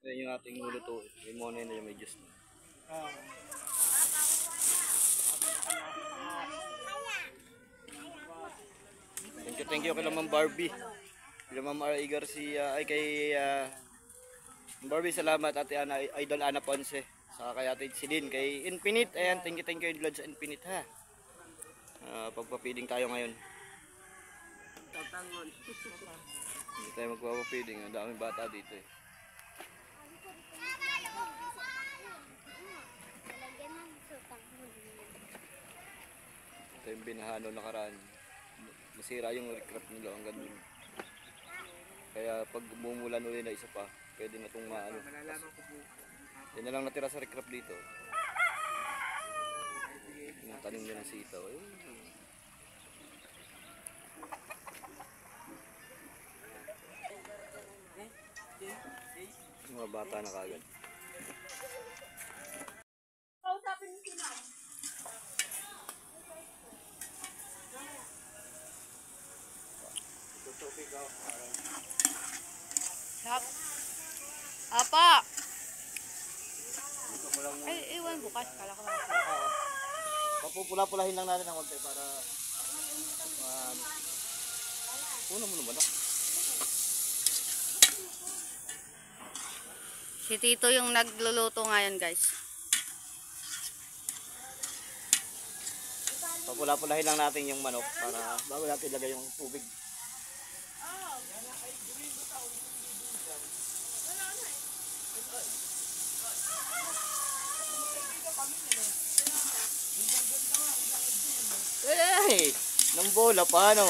Yan yung ating lulutuin. Yung muna yun na yung may juice na. Thank you kay Ma'am Barbie. Kay Ma'am R.A. Garcia. Ay kay Barbie, salamat. Ate Ana, Idol Ana Ponce. Saka kay Ate Celine. Kay Infinite. Ayan, thank you Idol sa Infinite ha. Pagpapiling tayo ngayon. Hindi tayo magpapapiling. Ang daming bata dito eh. Ito yung binahano nakaraan. Masira yung recraft nila ang ganun. Kaya pag bumulan ulit na isa pa, pwede na itong maano. Yan na lang natira sa recraft dito. Tanim nyo ng sitaw. Mga bata na kagad. Apa? Ay, iwan bukas. Kala ko lang. Papupula-pulahin lang natin ang konti para puno mo naman. Si Tito yung nagluluto ngayon, guys. Papula-pulahin lang natin yung manok para bago natin ilagay yung tubig. Hey, nang bola paano?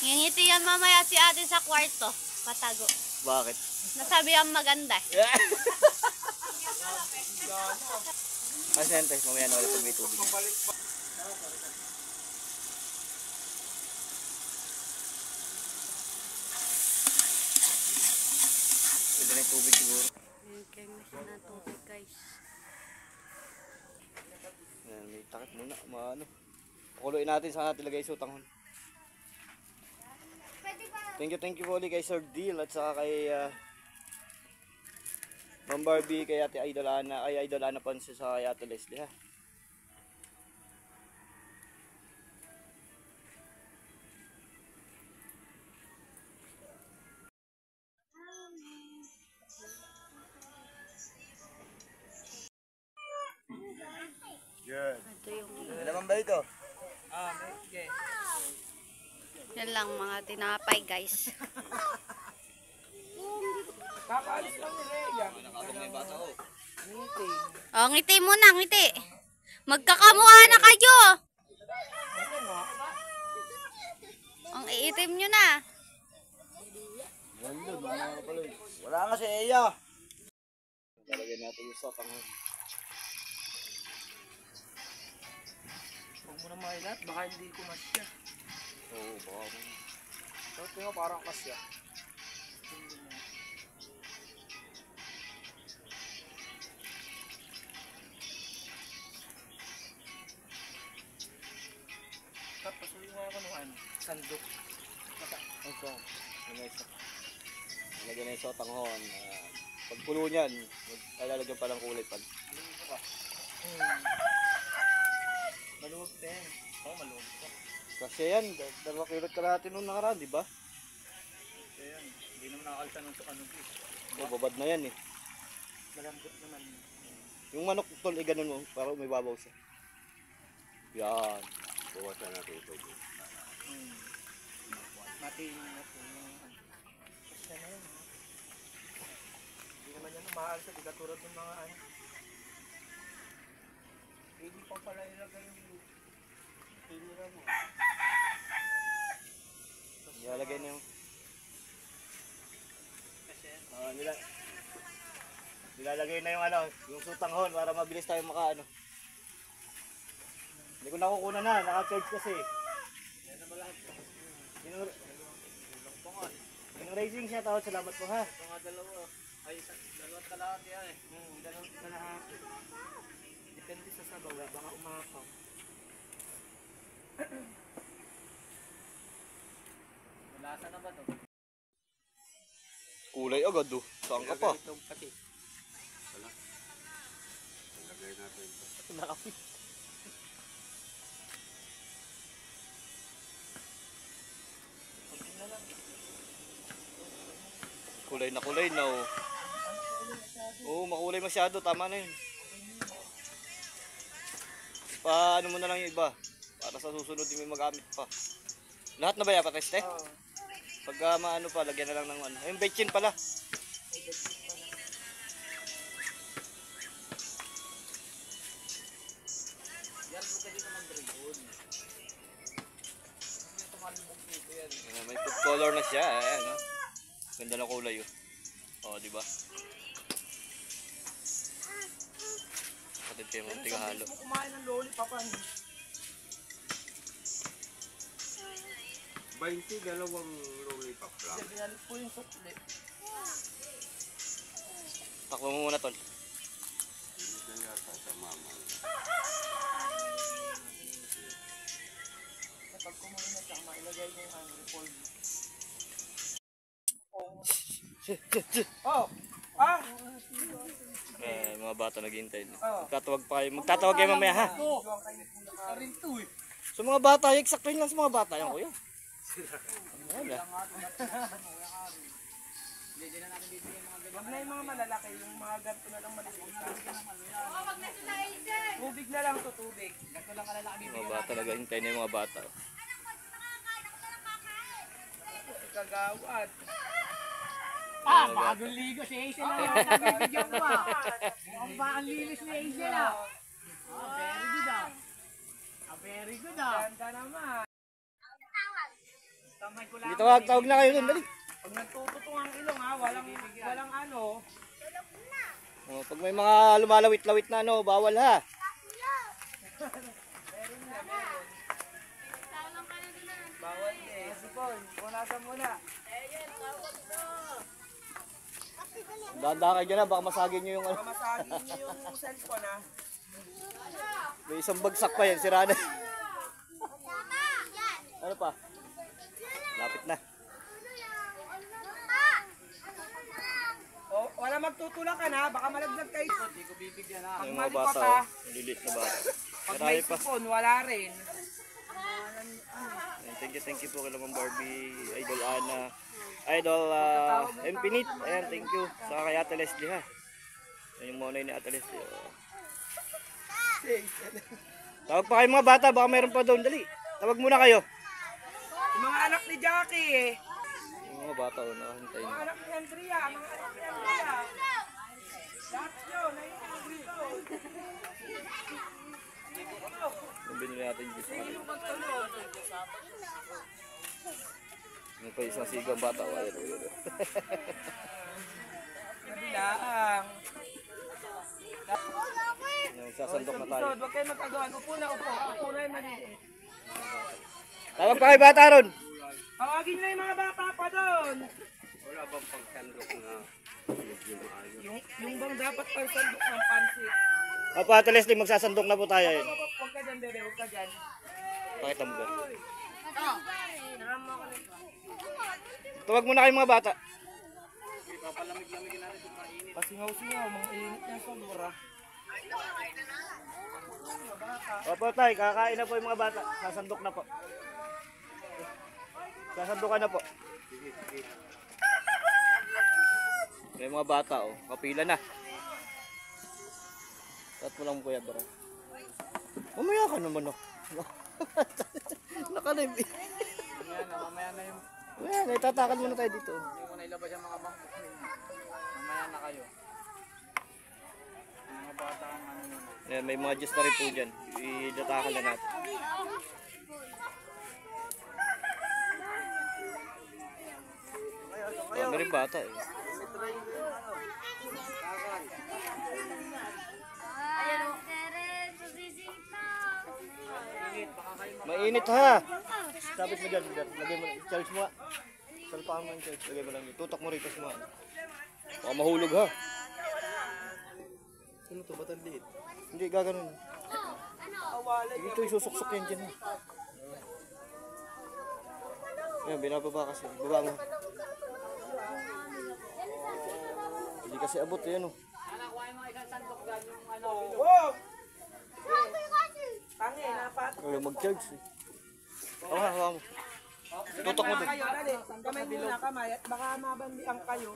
Ngingiti yan mamaya si ate sa kwarto. Patago. Bakit? Nasabi ang maganda. Asente, mamaya na ulit pag may tubig. Pwede na yung tubig siguro. Okay, machine na tubig, guys. Ayan, may takip muna. Maano. Pakuluin natin saan natin lagay sutanghon. Thank you ulit kay Sir Deal at saka kay Ma'am Barbie, kay Ate Idol Ana, ay Idol Ana Ponce sa kay Ate Leslie ha. Good. Ito yung... Ano naman ba ito? Okay. Yan lang mga tinapay, guys. Kakaalis lang ni Rhea. Nakabang na yung bata ko. Ngiti. Oh, ngiti muna, ngiti. Magkakamukha na kayo. Ang iitim nyo na. Wala nga si Eya. Talagyan natin yung sutanghon. Huwag mo na mailat, baka hindi ko masya. Oo, baka mo. So, tingnan parang kasya. Tapos, uwi mo ako nung ano, sandok. Ito. Nalagyan na yung sutanghon. Pag pulo niyan, lalagyan pa ng kulay pag. Maluwag ka. Maluwag din. Oo, maluwag ka. Kasi yan, 2 kilot kalahati nung nakaraan, di ba? Ayan, hindi naman nakakalta nung sa ano. O, babad na yan eh. Malambot naman. Yung manok tol, ganun mo, para may babaw siya. Yan. Bawasan natin ito. Matiin na po yung ano. Kasi na yun. Hindi naman yan umaalis at ikatulad ng mga ano. Hindi pa pala ilagay yung tinira mo. Ilalagay na yung... Kasi Nilalagay na yung ano, yung sutanghon para mabilis tayo makaano. Hindi ko nakukuha na, naka-charge kasi. yan naman lahat. Yung racing siya, tawad, salamat po ha. Ito nga dalawa. Ay, dalawang kalahati yan eh. Dalawang kalahati. Depende sa sabaw, baka umapaw. Kulay agad oh. Saan ka pa? Nakapit. Kulay na oh. Oo, makulay masyado. Tama na yun. Paano mo na lang yung iba? Para sa susunod hindi may magamit pa. Lahat na ba yan pateste? Oo. Pagka maano pa, lagyan na lang ng ano. Ayun, betchin pala. Ayan, may food color na siya. Ayan, no? Ganda ng kulay oh. Oh, di ba? Patid kayo mga tigahalo. Mo kumain ng lollipop ano? 20, dalawang lollipop lang. Kasi binalit po yung sukli. Takbo mo muna tol. Hindi na yata sa mama. Kapag kumuha na siya, mailagay niya yung report. Oh! Ah! Mga bata naghihintay. Oh. Magtatawag kayo mamaya ha. Rin to eh. Sa mga bata, eksakto yun lang sa mga bata yan kuya. Wala. Huwag na yung mga malalaki, yung mga ganito na lang maliliit. Tubig na lang to, tubig. Ganito lang kalalaki. Mga bata naghihintay na yung mga bata. Kagawad. Bagong ligo si Hazel na lang. Nabibigyan mo ah. Mukhang ba ang lilis ni Hazel ah. Very good ah. Very good ah. Ganda naman. Tamay ko lang. Dito tawag na kayo dun, dali. Pag nagtututong ang ilong ha, walang ano. Oh, pag may mga lumalawit-lawit na ano, bawal ha. Bawal eh. Sipon, punasan muna. Dahan-dahan kayo dyan ha, baka masagin nyo yung ano. Kamasagin niyo yung cellphone ha. May isang bagsak pa yan, sira na. Ano pa? Lapit na. O, wala magtutulakan ha, baka malaglag kayo. Hindi ko bibigyan ha. Pag Yung mga malikot bata, ha, oh. Lilit na bata. pag Marami may pa. sipon, wala rin. Thank you po kay Lamang Barbie, Idol Ana, Idol Infinite. Ayan, thank you. Saka kay Ate Leslie ha. Yan yung monay ni Ate Leslie. Oh. Tawag pa kayo mga bata, baka mayroon pa doon. Dali, tawag muna kayo. Yung mga anak ni Jackie eh. Yung mga bata, oh, nakahintay Mga na. anak ni Andrea, mga anak ni Andrea. Lahat yun, naiinag dito. Yung binili natin yung gusto. Yung pa isang sigang bata. Oh, ayun, ayun, ayun. Kabilang. Yung sasandok na tayo. Huwag kayo mag-agawan. Upo na, upo. Upo na yung maliit. Tawag pa kayo bata ron. Tawagin na yung mga bata pa doon. Wala bang pagsandok na medyo maayos? Yung bang dapat pansandok ng pansit. Opo, Ate Leslie, magsasandok na po tayo. Ayun. Huwag ka dyan, bebe. Huwag ka dyan. Pakita mo ba? Tawag muna kayo mga bata. Pasingaw-singaw, mga init na sobra. Opo tay, kakain na po yung mga bata. Sasandok na po. Sasandokan na po. Yung mga bata oh, kapila na. Tat mo lang kuya Dara. Mamaya ka naman oh. Nakalib. Mamaya na yung... Ayan, itatakal muna tayo dito. Hindi ko na ilabas yung mga bangkok. Mamaya na kayo. Mga bata ang ano nyo. Ayan, may mga juice na rin po dyan. Idatakal na natin. Dami rin bata eh. Mainit ha. Sabit mo dyan. Lagay mo. Charge mo ha. Salpakan mo yung charge. Lagay mo lang dyan. Tutok mo rito sa mga. Baka mahulog ha. Ano to? Ba't ang liit? Hindi, gaganon. Ito isusuksok yan dyan ha. Ayan, binababa kasi. Baba mo. Hindi kasi abot, yan oh. Sana kuhain mo isang sandok dyan yung ano. Ay, mag-charge eh. Hawa mo. Tutok mo doon. Kamay muna kamay at baka mabandian kayo.